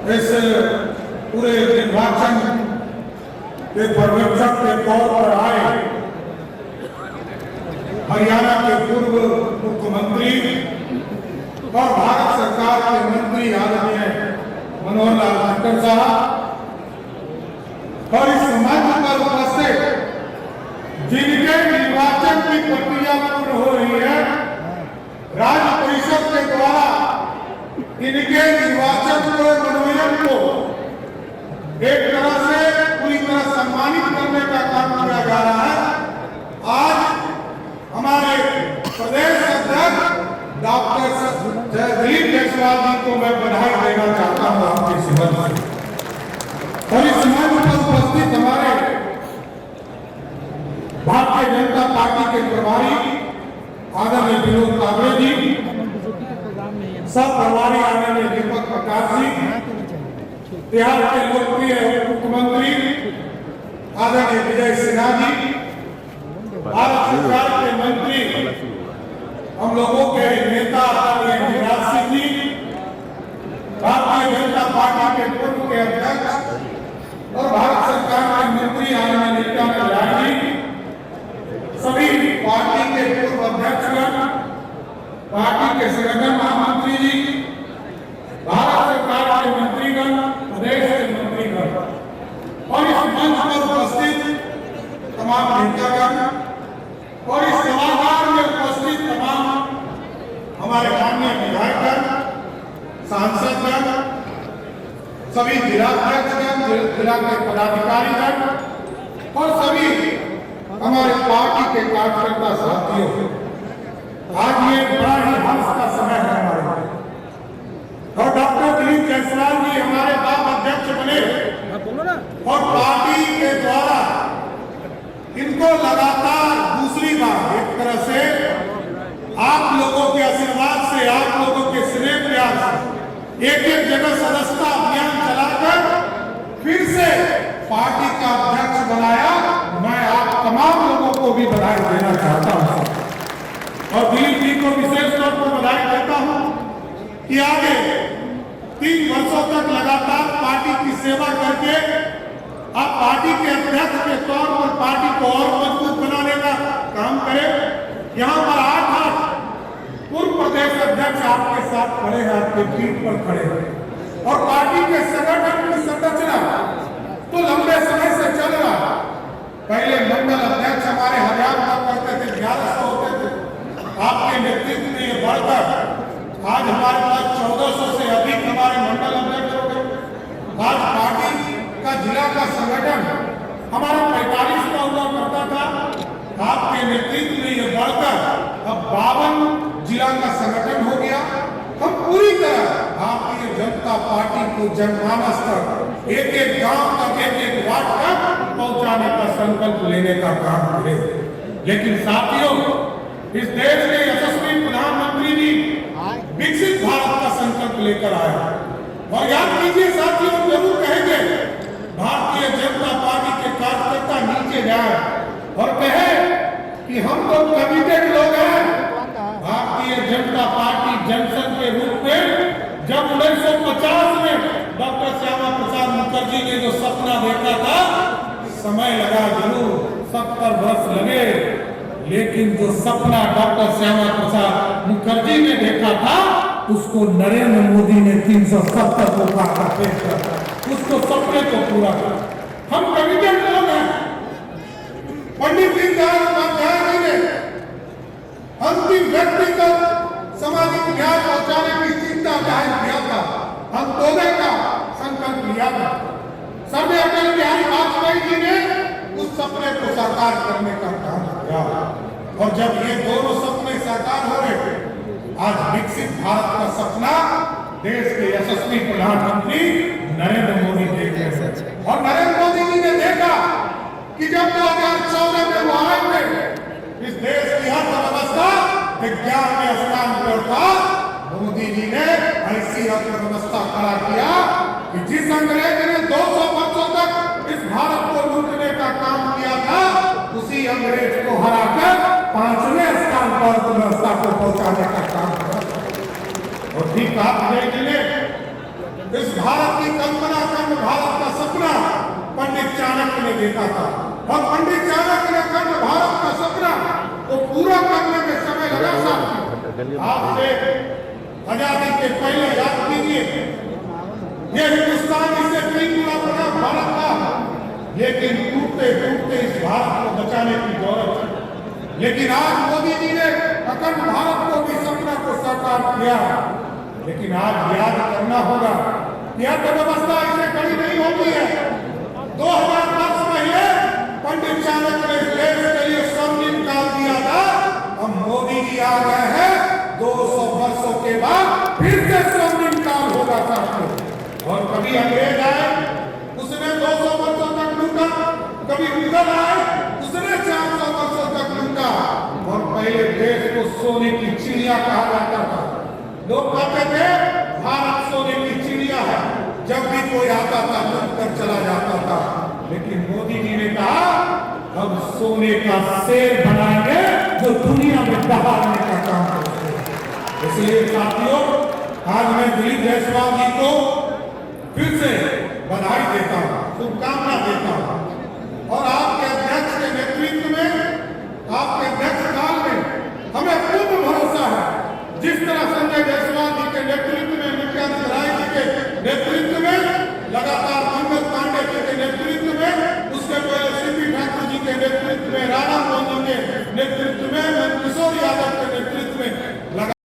इस पूरे निर्वाचन के पर्यवेक्षक के तौर पर आए हरियाणा के पूर्व मुख्यमंत्री और भारत सरकार के मंत्री आदरणीय मनोहर लाल खट्टर साहब और इस मंच पर उपस्थित जिनके निर्वाचन की प्रक्रिया पूर्ण हो रही है, राज्य परिषद के द्वारा इनके निर्वाचन को मनोनयन को एक तरह से पूरी तरह सम्मानित करने का काम किया जा रहा है। आज हमारे प्रदेश अध्यक्ष डॉक्टर दिलीप जायसवाल जी को मैं बधाई देना चाहता हूं आपके संबंध में। और इस मंच पर उपस्थित हमारे भारतीय जनता पार्टी के प्रभारी आदरणीय विनोद कांबळे जी, सब प्रभारी आदरणीय दीपक प्रकाश जी, बिहार के लोकप्रिय मुख्यमंत्री आदरणीय विजय सिन्हा जी, भारत सरकार के मंत्री हम लोगों के नेता आदरणीय गिरिराज सिंह जी, भारतीय जनता पार्टी के पूर्व के अध्यक्ष और भारत सरकार के मंत्री आदरणीय नित्यानंद राय जी, सभी पार्टी के पूर्व अध्यक्षगण, पार्टी के संगठन महामंत्री जी, भारत सरकार के मंत्रीगण, प्रदेश के मंत्रीगण और इस मंच पर उपस्थित तमाम नेतागण और इस सभागार में उपस्थित तमाम हमारे माननीय विधायकगण, सांसदगण, सभी जिलाध्यक्षगण, जिला के पदाधिकारीगण और सभी हमारे पार्टी के कार्यकर्ता साथियों, आज ये बड़ा ही हर्ष का समय है हमारे और डॉक्टर दिलीप जायसवाल जी हमारे बाप अध्यक्ष बने और पार्टी के द्वारा इनको लगातार दूसरी बार एक तरह से आप लोगों के आशीर्वाद से, आप लोगों के स्नेह प्यार से एक एक जगह सदस्यता अभियान चलाकर फिर से पार्टी का अध्यक्ष बनाया। मैं आप तमाम लोगों को भी बधाई देना चाहता हूं और दिलीप जी को विशेष तौर पर बधाई देता हूं कि आगे 3 वर्षों तक लगातार पार्टी की सेवा करके आप पार्टी के अध्यक्ष के तौर पर पार्टी को और मजबूत बनाने का काम करें। यहाँ पर 8 पूर्व प्रदेश अध्यक्ष आपके साथ खड़े हैं, आपके पीठ पर खड़े हैं और पार्टी के संगठन की संरचना तो लंबे समय से चल रहा है। पहले मंडल अध्यक्ष हमारे हरियाणा करते थे, 1100 होते थे, आपके नेतृत्व में ये बढ़कर आज हमारे पास 1400 से अधिक हमारे मंडल अध्यक्ष हो गए। आज पार्टी का जिला का संगठन हमारा 45 का हुआ करता था, आपके नेतृत्व में ये बढ़कर अब 52 जिला का संगठन हो गया। हम पूरी तरह भारतीय जनता पार्टी को जनमानस तक, एक एक गांव तक, एक एक वार्ड तक पहुंचाने का संकल्प लेने का काम करें। लेकिन साथियों, इस देश के यशस्वी प्रधानमंत्री जी विकसित भारत का संकल्प लेकर आए और याद कीजिए साथियों, जरूर कहेंगे भारतीय जनता पार्टी के कार्यकर्ता नीचे जाए और कहे कि हम तो कमिटेड लोग हैं। भारतीय जनता पार्टी जनसंघ के रूप में जब 1950 में डॉक्टर श्यामा प्रसाद मुखर्जी ने जो सपना देखा था, समय लगा जरूर, 70 वर्ष लगे, लेकिन जो सपना डॉक्टर श्यामा प्रसाद मुखर्जी ने देखा था उसको नरेंद्र मोदी ने 370 को पाकर पेश किया, उसको सपने को पूरा किया। हम कमिटेड लोग हैं। पंडित दीनदयाल उपाध्याय जी ने अंतिम व्यक्ति तक सामाजिक न्याय पहुंचाने की चिंता जाहिर किया था, अंत्योदय का संकल्प लिया था। सर्वोदय अटल बिहारी वाजपेयी जी ने उस सपने को साकार करने का काम किया और जब ये दोनों सपने साकार हो रहे, आज विकसित भारत का सपना देश के यशस्वी प्रधानमंत्री नरेंद्र मोदी देख रहे हैं। और नरेंद्र मोदी जी ने देखा कि जब 2014 में वो आए थे, इस देश की अर्थव्यवस्था विज्ञान के स्थान पर था। मोदी जी ने ऐसी अर्थव्यवस्था खड़ा किया कि जिस अंग्रेज ने 200 वर्षों तक इस भारत को लूटने का काम किया था, उसी अंग्रेज को हराकर 5वें स्थान पर अर्थव्यवस्था को पहुंचाने का काम किया। और ठीक आप ने इस भारत की कल्पना खंड भारत का सपना पंडित चाणक्य ने देखा था और पंडित चाणक्य ने खंड भारत का सपना को पूरा करने में समय लगा साथी। आज से आजादी के पहले याद कीजिए, ये हिंदुस्तान इसे 3 गुना बड़ा भारत था, लेकिन टूटते टूटते इस भारत को बचाने की जरूरत है। लेकिन आज मोदी जी ने अखंड भारत को भी सपना को साकार किया, लेकिन आज याद करना होगा कि अर्थव्यवस्था इसे खड़ी नहीं होती है। 2000 वर्ष पहले पंडित चाणक्य ने देश के लिए स्वर्णिम काल दिया था, अब मोदी जी आ गए हैं 200 वर्षों के बाद फिर से स्वर्णिम काल होगा साथियों। और कभी अंग्रेज आए, उसने 200 वर्षों तक लूटा, कभी मुगल आए, उसने 400 वर्षों तक लूटा। और पहले देश को सोने की चिड़िया कहा जाता था। लोग कहते थे भारत सोने की चिड़िया है, जब भी कोई आता था लूट कर चला जाता था। लेकिन मोदी जी ने कहा अब सोने का शेर बनाएंगे जो दुनिया में दहाड़ने का काम करते हैं। इसलिए साथियों, आज मैं दिलीप जायसवाल जी को फिर से बधाई देता हूँ, शुभकामना देता हूँ। और आपके अध्यक्ष के नेतृत्व में, आपके अध्यक्ष काल में हमें पूर्ण भरोसा है, जिस तरह संजय जायसवाल जी के नेतृत्व में, नित्यानंद राय जी के नेतृत्व में, लगातार मंगल पांडे जी के नेतृत्व में, उसके पहले सीपी ठाकुर जी के नेतृत्व में, राणा मोहन जी के नेतृत्व में, किशोर यादव